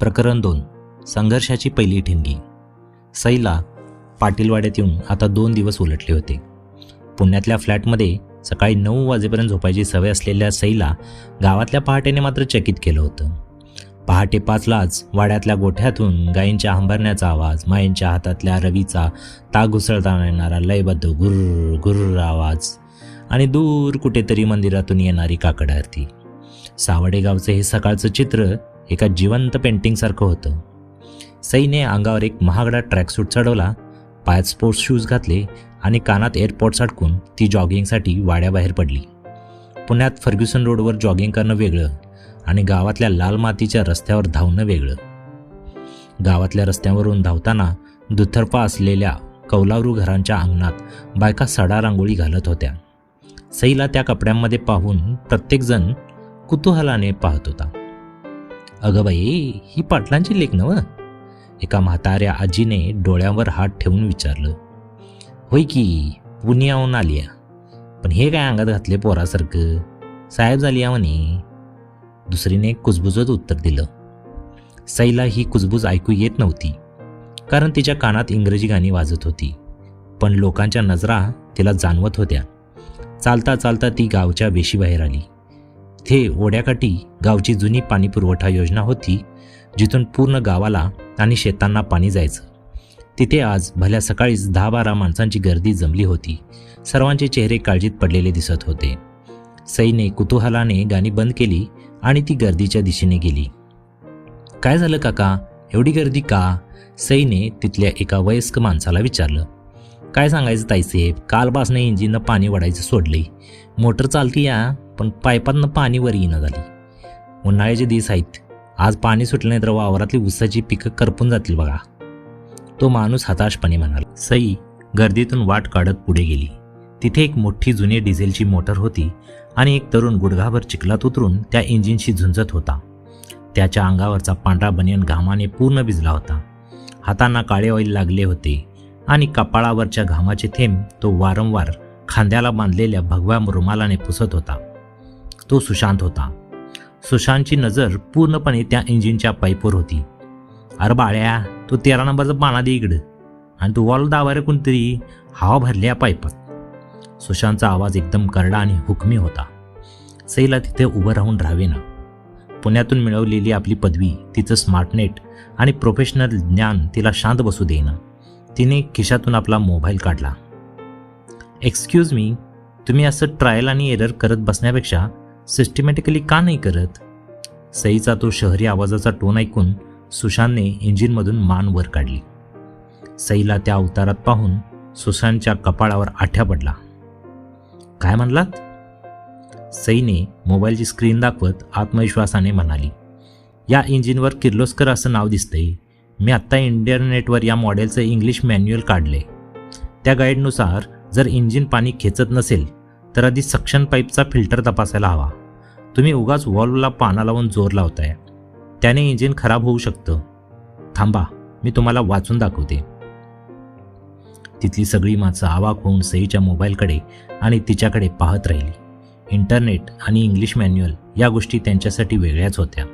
प्रकरण 2. संघर्षाची पहिली ठिणगी. सईला पाटीलवाड्यात येऊन आता 2 दिवस उलटले होते. पुण्यातल्या फ्लॅटमध्ये सकाळी 9 वाजेपर्यंत झोपायची सवय असलेल्या सईला गावातल्या पहाटेने मात्र चकित केलं होतं. पहाटे 5लाच वाड्यातल्या गोठ्यातून गायींच्या हंबरण्याचा आवाज, माईंच्या हातातल्या रवीचा ताक घुसळताना येणारा लयबद्ध गुर्र गुर्र आवाज आणि दूर कुठेतरी मंदिरातून येणारी काकड आरती. सावडे गावचं हे सकाळचं चित्र एका जिवंत पेंटिंगसारखं होतं. सईने अंगावर एक महागडा ट्रॅकसूट चढवला, पायात स्पोर्ट्स शूज घातले आणि कानात एअरपॉड्स अडकून ती जॉगिंगसाठी वाड्याबाहेर पडली. पुण्यात फर्ग्युसन रोडवर जॉगिंग करणं वेगळं आणि गावातल्या लाल मातीच्या रस्त्यावर धावणं वेगळं. गावातल्या रस्त्यावरून धावताना दुतर्फा असलेल्या कौलारू घरांच्या अंगणात बायका सडा रांगोळी घालत होत्या. सईला त्या कपड्यांमध्ये पाहून प्रत्येकजण कुतूहलाने पाहत होता. अगं बाई, ही पाटलांची लेक नव्ह? एका म्हाताऱ्या आजीने डोळ्यावर हात ठेवून विचारलं. होय की, पुण्याहून आली आहे. पण हे काय अंगात घातले पोरासारखं? साहेब झाली आहे म्हणे. दुसरीने कुजबुजत उत्तर दिलं. सईला ही कुजबूज ऐकू येत नव्हती, कारण तिच्या कानात इंग्रजी गाणी वाजत होती. पण लोकांच्या नजरा तिला जाणवत होत्या. चालता चालता ती गावच्या वेशीबाहेर आली. तिथे ओढ्याकाठी गावची जुनी पाणीपुरवठा योजना होती, जिथून पूर्ण गावाला आणि शेतांना पाणी जायचं. तिथे आज भल्या सकाळीच 10-12 माणसांची गर्दी जमली होती. सर्वांचे चेहरे काळजीत पडलेले दिसत होते. सईने कुतूहलाने गाणी बंद केली आणि ती गर्दीच्या दिशेने गेली. काय झालं काका, एवढी गर्दी का? सईने तिथल्या एका वयस्क माणसाला विचारलं. काय सांगायचं ताईसाहेब, कालपासनं इंजिननं पाणी वडायचं सोडलंय. मोटर चालती या, पण पाईपातनं पाणी वर येणं झाली. उन्हाळ्याचे दिवस आहेत, आज पाणी सुटलं नाही तर वावरातली ऊसाची पिकं करपून जातील बघा, तो माणूस हताशपणे म्हणाला. सई गर्दीतून वाट काढत पुढे गेली. तिथे एक मोठी जुनी डिझेलची मोटर होती आणि एक तरुण गुडघाभर चिखलात उतरून त्या इंजिनशी झुंजत होता. त्याच्या अंगावरचा पांढरा बनियन घामाने पूर्ण भिजला होता. हातांना काळे ऑइल लागले होते आणि कपाळावरच्या घामाचे थेंब तो वारंवार खांद्याला बांधलेल्या भगव्या रुमालाने पुसत होता. तो सुशांत होता. सुशांतची नजर पूर्णपणे त्या इंजिनच्या पाईपवर होती. अरे बाळ्या, तू 13 नंबरचं पाना दे इकडं, आणि तू वॉल दावारे कोणतरी हवा भरल्या पाईपात. सुशांतचा आवाज एकदम करडा आणि हुकमी होता. सईला तिथे उभं राहून राहावेना. पुण्यातून मिळवलेली आपली पदवी, तिचं स्मार्टनेट आणि प्रोफेशनल ज्ञान तिला शांत बसू देईना. तिने खिशातून आपला मोबाईल काढला. एक्सक्यूज मी, तुम्ही असं ट्रायल आणि एरर करत बसण्यापेक्षा सिस्टमॅटिकली का नाही करत? सईचा तो शहरी आवाजाचा टोन ऐकून सुशांतने इंजिनमधून मान वर काढली. सईला त्या अवतारात पाहून सुशांतच्या कपाळावर आठ्या पडला. काय म्हणलात? सईने मोबाईलची स्क्रीन दाखवत आत्मविश्वासाने म्हणाली. या इंजिनवर किर्लोस्कर असं नाव दिसतंय. मी आत्ता इंटरनेटवर या मॉडेलचं इंग्लिश मॅन्युअल काढले. त्या गाईडनुसार जर इंजिन पाणी खेचत नसेल तर आधी सक्शन पाईपचा फिल्टर तपासायला हवा. तुम्ही उगाच व्हॉल्वला पाना लावून जोर लावताय, त्याने इंजिन खराब होऊ शकतं. थांबा, मी तुम्हाला वाचून दाखवते. तिथली सगळी माणसं अवाक होऊन सईच्या मोबाईलकडे आणि तिच्याकडे पाहत राहिली. इंटरनेट आणि इंग्लिश मॅन्युअल या गोष्टी त्यांच्यासाठी वेगळ्याच होत्या.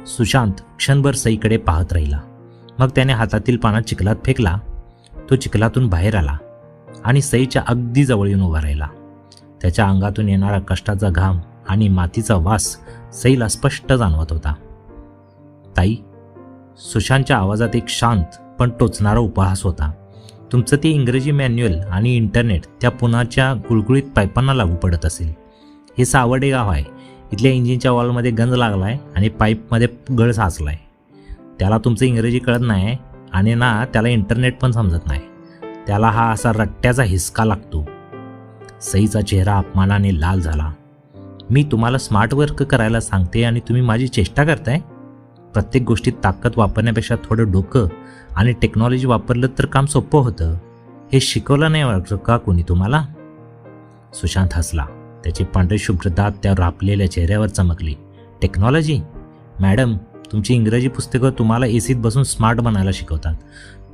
सुशांत क्षणभर सईकडे पाहत राहिला. मग त्याने हातातील पाना चिखलात फेकला. तो चिखलातून बाहेर आला आणि सईच्या अगदी जवळ येऊन उभा राहिला. त्याच्या अंगातून येणारा कष्टाचा घाम आणि मातीचा वास सईला स्पष्ट जाणवत होता. ताई, सुशांतच्या आवाजात एक शांत पण टोचणारा उपहास होता. तुमचं ते इंग्रजी मॅन्युअल आणि इंटरनेट त्या पुण्याच्या गुळगुळीत पाईपांना लागू पडत असेल. हे सावडे गाव आहे. इथल्या इंजिनच्या वॉलमध्ये गंज लागलाय आणि पाईपमध्ये गळ साचलाय. त्याला तुमचं इंग्रजी कळत नाही आणि ना त्याला इंटरनेट पण समजत नाही. त्याला हा असा रट्ट्याचा हिसका लागतो. सईचा चेहरा अपमानाने लाल झाला. मी तुम्हाला स्मार्ट वर्क करायला सांगते आणि तुम्ही माझी चेष्टा करताय? प्रत्येक गोष्टीत ताकद वापरण्यापेक्षा थोडं डोकं आणि टेक्नॉलॉजी वापरलं तर काम सोपं होतं. हे शिकवलं नाही वाटतं का कोणी तुम्हाला? सुशांत हसला. त्याचे पांढरे शुभ्र दात त्या रापलेल्या चेहऱ्यावर चमकले. टेक्नॉलॉजी? मॅडम, तुमची इंग्रजी पुस्तकं तुम्हाला एसीत बसून स्मार्ट बनायला शिकवतात,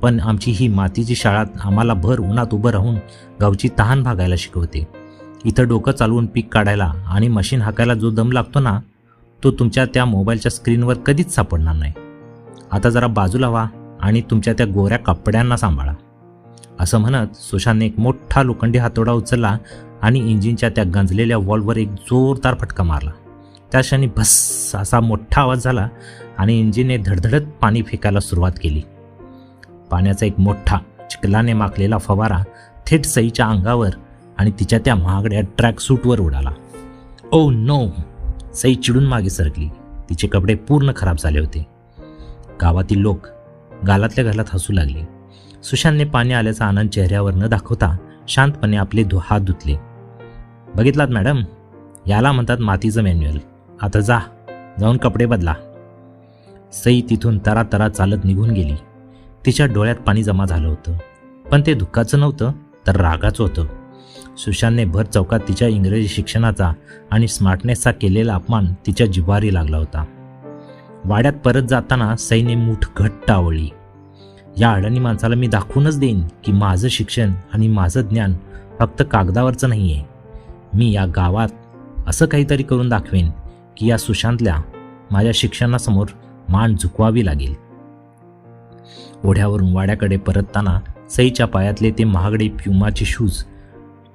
पण आमची ही मातीची शाळा आम्हाला भर उन्हात उभं राहून गावची तहान भागायला शिकवते. इथं डोकं चालवून पीक काढायला आणि मशीन हाकायला जो दम लागतो ना, तो तुमच्या त्या मोबाईलच्या स्क्रीनवर कधीच सापडणार नाही. आता जरा बाजूला व्हा आणि तुमच्या त्या गोऱ्या कपड्यांना सांभाळा. असं म्हणत सुशांतने एक मोठा लोखंडी हातोडा उचलला आणि इंजिनच्या त्या गंजलेल्या वॉल्ववर एक जोरदार फटका मारला. त्या क्षणी भस्स असा मोठा आवाज झाला आणि इंजिनने धडधडत पाणी फेकायला सुरुवात केली. पाण्याचा एक मोठा चिखलाने माखलेला फवारा थेट सईच्या अंगावर आणि तिच्या त्या महागड्या ट्रॅक सूटवर उडाला. Oh no! सई चिडून मागे सरकली. तिचे कपडे पूर्ण खराब झाले होते. गावातील लोक गालातल्या घालात हसू लागले. सुशांतने पाणी आल्याचा आनंद चेहऱ्यावर न दाखवता शांतपणे आपले हात धुतले. बघितलात मॅडम, याला म्हणतात मातीचं मॅन्युअल. आता जाऊन कपडे बदला. सई तिथून तरातरा चालत निघून गेली. तिच्या डोळ्यात पाणी जमा झालं होतं, पण ते दुःखाचं नव्हतं तर रागाचं होतं. सुशांतने भर चौकात तिच्या इंग्रजी शिक्षणाचा आणि स्मार्टनेसचा केलेला अपमान तिच्या जिव्हारी लागला होता. वाड्यात परत जाताना सईने मूठ घट्ट आवळली. या अडाणी माणसाला मी दाखवूनच देईन की माझं शिक्षण आणि माझं ज्ञान फक्त कागदावरचं नाही आहे. मी या गावात असं काहीतरी करून दाखवेन की या सुशांतला माझ्या शिक्षणासमोर मान झुकवावी लागेल. ओढ्यावरून वाड्याकडे परतताना सईच्या पायातले ते महागडे प्युमाचे शूज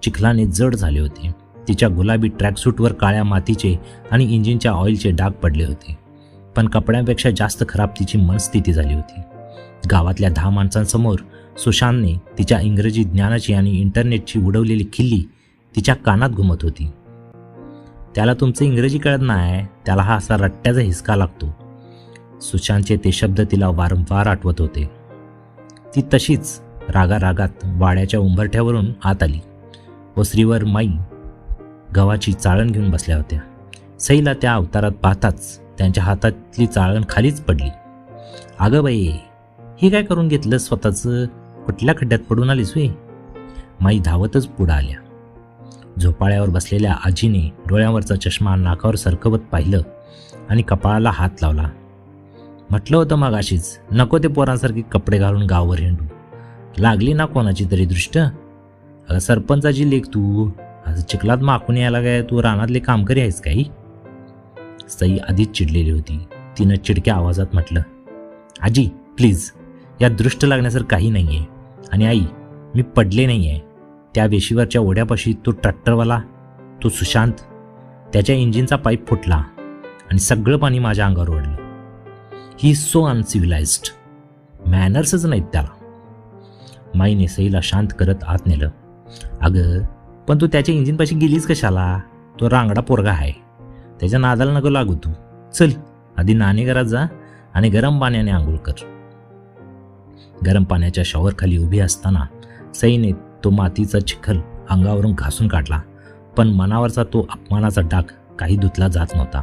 चिखलाने जड झाले होते. तिच्या गुलाबी ट्रॅकसूटवर काळ्या मातीचे आणि इंजिनच्या ऑइलचे डाग पडले होते. पण कपड्यांपेक्षा जास्त खराब तिची मनस्थिती झाली होती. गावातल्या 10 माणसांसमोर सुशांतने तिच्या इंग्रजी ज्ञानाची आणि इंटरनेटची उडवलेली खिल्ली तिच्या कानात घुमत होती. त्याला तुमचं इंग्रजी कळत नाही, त्याला हा असा रट्ट्याचा हिसका लागतो. सुशांतचे ते शब्द तिला वारंवार आठवत होते. ती तशीच रागारागात वाड्याच्या उंबरठ्यावरून आत आली. ओसरीवर माई गव्हाची चाळण घेऊन बसल्या होत्या. सईला त्या अवतारात पाहताच त्यांच्या हातातली चाळण खालीच पडली. अगं बाई, हे काय करून घेतलं स्वतःचं? कुठल्या खड्ड्यात पडून आलीस वे? माई धावतच पुढं आल्या. झोपाळ्यावर बसलेल्या आजीने डोळ्यावरचा चष्मा नाकावर सरकवत पाहिलं आणि कपाळाला हात लावला. म्हटलं होतं मगाशीच, नको ते पोरांसारखे कपडे घालून गाववर हिंडू. लागली ना कोणाची तरी दृष्ट? अगं सरपंचाची लेख तू, असं चिखलात माखून यायला काय तू रानातले कामकरी आहेस काही? सई आधीच चिडलेली होती. तिनं चिडक्या आवाजात म्हटलं, आजी प्लीज, या दृष्ट लागण्यासारखं काही नाही आहे. आणि आई, मी पडले नाही आहे. त्या वेशीवरच्या ओढ्यापाशी तो ट्रॅक्टरवाला, तो सुशांत, त्याच्या इंजिनचा पाईप फुटला आणि सगळं पाणी माझ्या अंगावर ओढलं. He is so अनसिव्हिलाइज्ड. मॅनर्सच नाहीत त्याला. माईने सईला शांत करत आत नेलं. अगं पण तू त्याच्या इंजिनपाशी गेलीच कशाला? तो रांगडा पोरगा आहे, त्याच्या नादाला नको लागू तू. चल आधी नाणेघरात जा आणि गरम पाण्याने आंघोळ कर. गरम पाण्याच्या शॉवरखाली उभी असताना सईने तो मातीचा चिखल अंगावरून घासून काढला, पण मनावरचा तो अपमानाचा डाग काही धुतला जात नव्हता.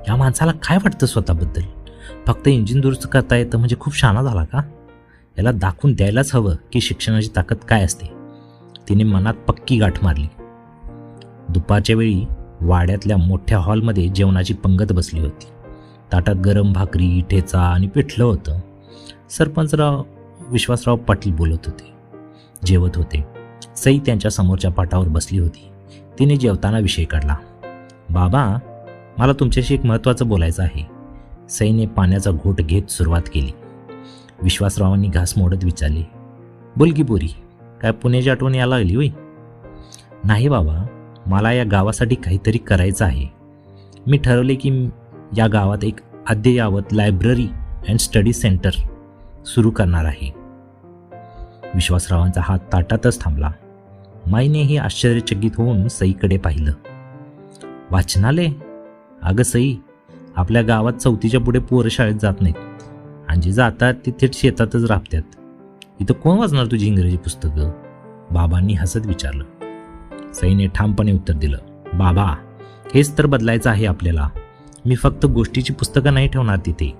या माणसाला काय वाटतं स्वतःबद्दल? फक्त इंजिन दुरुस्त करता येतं म्हणजे खूप शहाणा झाला का? याला दाखवून द्यायलाच हवं की शिक्षणाची ताकद काय असते. तिने मनात पक्की गाठ मारली. दुपारच्या वेळी वाड्यातल्या मोठ्या हॉलमध्ये जेवणाची पंगत बसली होती. ताटात गरम भाकरी, ठेचा आणि पिठलं होतं. सरपंचराव विश्वासराव पाटील बोलत होते, जेवत होते. सई त्यांच्या समोरच्या पाटावर बसली होती. तिने जेवताना विषय काढला. बाबा, मला तुमच्याशी एक महत्त्वाचं बोलायचं आहे. सईने पाण्याचा घोट घेत सुरुवात केली. विश्वासरावांनी घास मोडत विचारले, बोल की पोरी, काय पुण्याची आठवण यायला लागली होय? नाही बाबा, मला या गावासाठी काहीतरी करायचं आहे. मी ठरवले की या गावात एक अद्ययावत लायब्ररी अँड स्टडी सेंटर सुरू करणार आहे. विश्वासरावांचा हात ताटातच थांबला. माईनेही आश्चर्यचकित होऊन सईकडे पाहिलं. वाचनालय? अगं सई, आपल्या गावात 4थीच्या पुढे पोरं शाळेत जात नाहीत आणि जे जातात ते थेट शेतातच राबतात. इथं कोण वाचणार तुझी इंग्रजी पुस्तकं? बाबांनी हसत विचारलं. सईने ठामपणे उत्तर दिलं, बाबा, हेच तर बदलायचं आहे आपल्याला. मी फक्त गोष्टीची पुस्तकं नाही ठेवणार तिथे.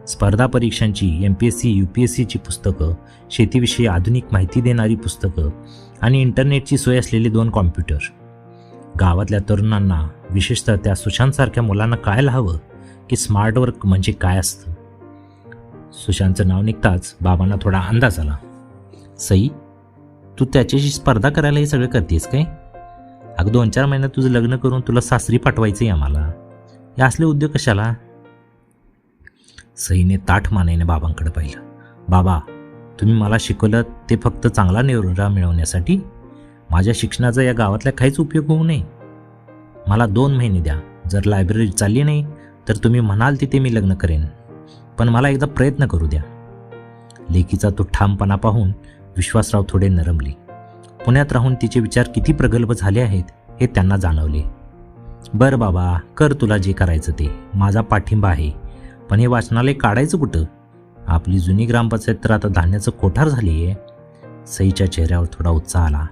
स्पर्धा परीक्षांची, MPSC UPSCची पुस्तकं, शेतीविषयी आधुनिक माहिती देणारी पुस्तकं आणि इंटरनेटची सोय असलेले 2 कॉम्प्युटर. गावातल्या तरुणांना, विशेषतः त्या सुशांतसारख्या मुलांना कळायला हवं की स्मार्ट वर्क म्हणजे काय असतं. सुशांतचं नाव निघताच बाबांना थोडा अंदाज आला. सई, तू त्याच्याशी स्पर्धा करायला हे सगळं करतेस काय? अगं 2-4 महिन्यात तुझं लग्न करून तुला सासरी पाठवायचं आहे आम्हाला. हे असले उद्योग कशाला? सईने ताठ मानेने बाबांकडे पाहिलं. बाबा, तुम्ही मला शिकवलं ते फक्त चांगला नवरा मिळवण्यासाठी? माझ्या शिक्षणाचा या गावातल्या काहीच उपयोग होऊ नये? मला 2 महिने द्या. जर लायब्ररी चालली नाही तर तुम्ही म्हणाल तिथे मी लग्न करेन, पण मला एकदा प्रयत्न करू द्या. लेकीचा तो ठामपणा पाहून विश्वासराव थोडे नरमले. पुण्यात राहून तिचे विचार किती प्रगल्भ झाले आहेत हे त्यांना जाणवले. बरं बाबा, कर तुला जे करायचं ते, माझा पाठिंबा आहे. पण हे वाचनालय काढायचं कुठं? आपली जुनी ग्रामपंचायत तर आता धान्याचं कोठार झाली आहे. सईच्या चेहऱ्यावर थोडा उत्साह आला.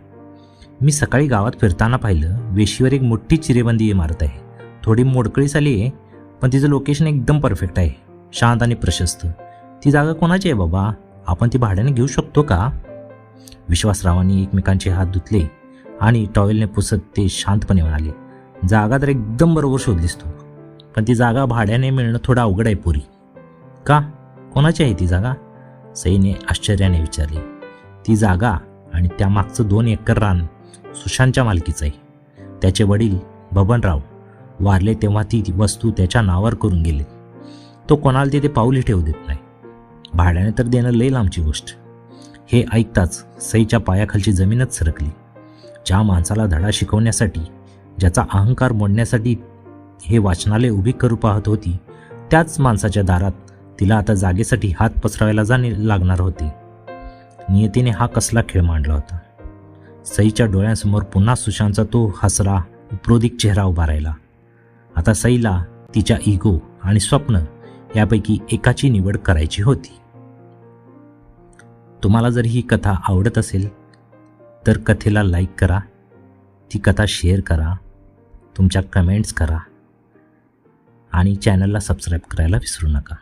मी सकाळी गावात फिरताना पाहिलं, वेशीवर एक मोठी चिरेबंदी इमारत आहे. थोडी मोडकळीस आली आहे, पण तिचं लोकेशन एकदम परफेक्ट आहे, शांत आणि प्रशस्त. ती जागा कोणाची आहे बाबा? आपण ती भाड्याने घेऊ शकतो का? विश्वासरावांनी एकमेकांचे हात धुतले आणि टॉवेलने पुसत ते शांतपणे म्हणाले, जागा तर एकदम बरोबर शोधलीस तू, पण ती जागा भाड्याने मिळणं थोडं अवघड आहे पोरी. का? कोणाची आहे ती जागा? सईने आश्चर्याने विचारले. ती जागा आणि त्यामागचं 2 एकर रान सुशांतच्या मालकीचं आहे. त्याचे वडील बबनराव वारले तेव्हा ती वस्तू त्याच्या नावावर करून गेली. तो कोणाला तिथे पाऊलही ठेवू देत नाही. भाड्याने तर देणं लई लांबची गोष्ट. हे ऐकताच सईच्या पायाखालची जमीनच सरकली. ज्या माणसाला धडा शिकवण्यासाठी, ज्याचा अहंकार मोडण्यासाठी हे वाचनालय उभी करू पाहत होती, त्याच माणसाच्या दारात तिला आता जागेसाठी हात पसरावायला लागणार होते. नियतीने हा कसला खेळ मांडला होता? सईच्या डोळ्यांसमोर पुन्हा सुशांतचा तो हसरा उपरोधिक चेहरा उभा राहिला. आता सईला तिच्या इगो आणि स्वप्न यापैकी एकाची निवड करायची होती. तुम्हाला जर ही कथा आवडत असेल तर कथेला लाईक करा, ती कथा शेअर करा, तुमच्या कमेंट्स करा आणि चॅनलला सबस्क्राईब करायला विसरू नका.